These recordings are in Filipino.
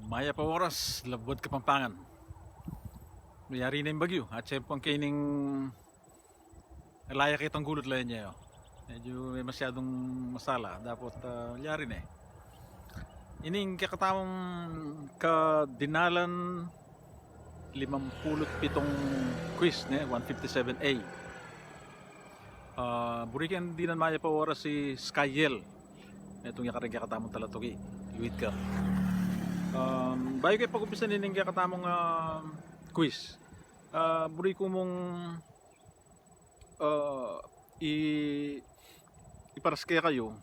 Maya pa oras, labot Kapampangan. Mayari na yung bagyo. At siyempre ang kaining alaya kitang gulot layan niya. Oh. Medyo may masyadong masala. Dapat mayari na eh. Ining kakatamang kadinalan 57 quiz, 157A. Burikan din ang maya pa oras si Skyel. Itong yakaring kakatamang talatugi. Iwit ka. Bayo kayo pag-umpisa nining kakatamang quiz. Buri ko mong iparas kaya kayo.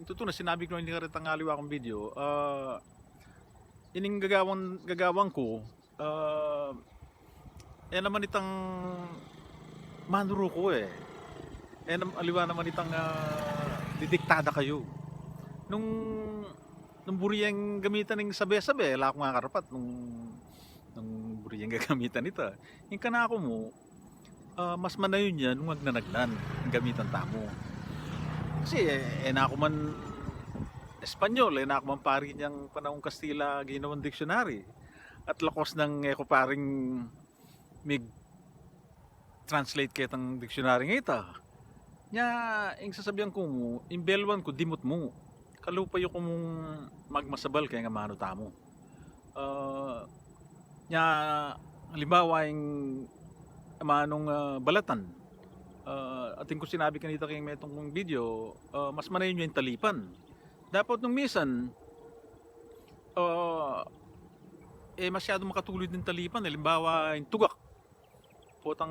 Ito to na sinabi ko hindi ka rin tangali akong video. Ining gagawang ko naman itang manuro ko eh. Aliwa naman itang didiktada kayo. Nung buriyang gamitan ng sabi-sabi, wala akong karapat nung buriyang gagamitan ito. Yung kanako mo, mas manayon yan nung magnanagnan ang gamitan tamo. Kasi na ako man Espanyol, na ako man parin niyang panahong Kastila ginawang dictionary. At lakos ng ko paring mig translate kitang dictionary ng ita. Nya, yung sasabihan ko mo, imbelwan ko, dimot mo. Kalupayo ko mong magmasabal kaya nga mano tamo. Nya, halimbawa yung manong balatan. Ating ko sinabi kanita kayong metong kong video, mas manayon nyo yung talipan. Dapat nung misan, masyado makatulid ng talipan. Halimbawa yung tugak. Potang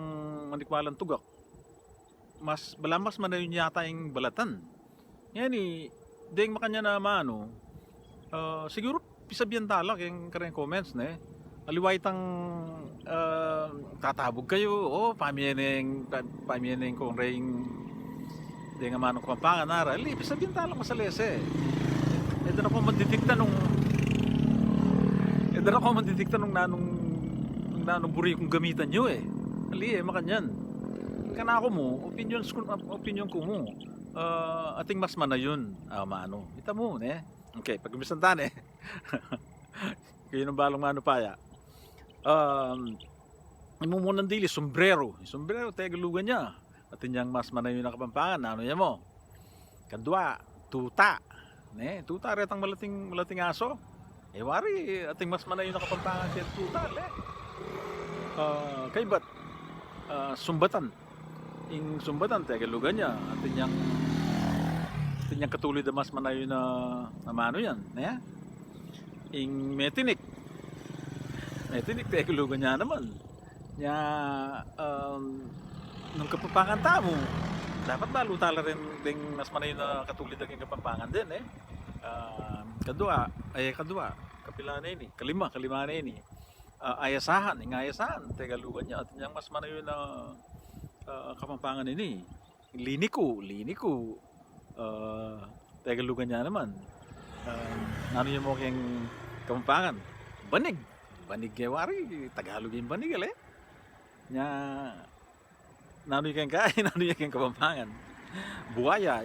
manikwalang tugak. Mas manayon yata yung balatan. Yan deng makanya na mano, siguro pisabihan tala kayong kareng comments na aliway tang tatabog kayo, pamieneng kong ring di nga manong Kapampangan nara, pisabihan tala masalese. Doon ako mandidikta nung nanong buri kong gamitan nyo makanyan. Kanako mo, opinion ko mo. Ating mas manayon maano ita mo okay pag-umisantan kayo ng balong mano paya imumunang dili sombrero tagalugan niya atin yang mas manayon na Kapampangan ano yan mo kadwa tuta tuta retang malating aso wari ating mas manayon na Kapampangan siya tuta kay bat sumbatan ing sumbatan tagalugan niya atin yang katulid na mas manayon na mano yan ing metinik tagalugan niya naman nya nung Kapampangan tamo dapat balutala rin ding mas manayon na katulid ng Kapampangan din kadwa kapila na kalima na ini ayasahan tagalugan niya atin yang mas manayon na Kapampangan ini liniko tagalugan niya naman ano yung mo kayong Kapampangan banig kaya wari Tagalog yung banig nya nano yung kayong nano yung kayong Kapampangan buhaya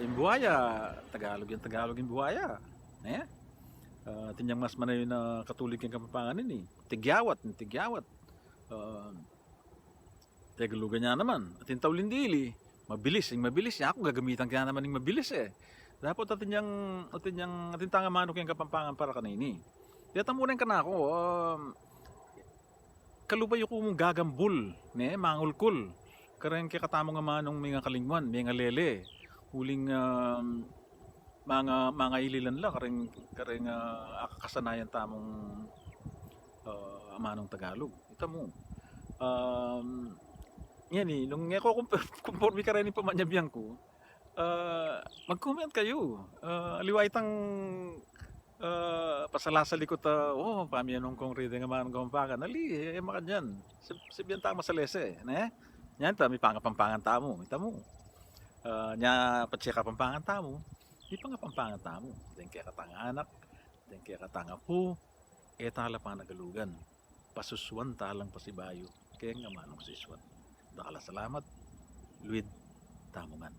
Tagalog yung buhaya tinyang mas manayon na katulig yung Kapampangan ini tigyawat tagalugan niya naman at yung tawlindili mabilis niya ako gagamitan kaya naman yung mabilis dapat atin tanga manok yung Kapampangan para kanini dito muna yung kanako kalupayo ko mong gagambul mangulkul kareng kikatamo nga manong mga kalingwan mga lele huling mga ililan la kareng akakasanayan tamong manong Tagalog ito mo yan nung ako conforme ka rin yung pamanyabiyang ko mag-comment kayo aliway tang pasalasali ko pamianong kong reading nga manong Kapampangan makanyan sibiyan ta masalese yan ta may Kapampangan tamo ita mo nya patsi Kapampangan tamo may Kapampangan tamo den kaya katanga anak den kaya katanga po tala pa nagalugan pasuswan talang pasibayo kaya nga manong siswan dakala salamat Luid Tamungan.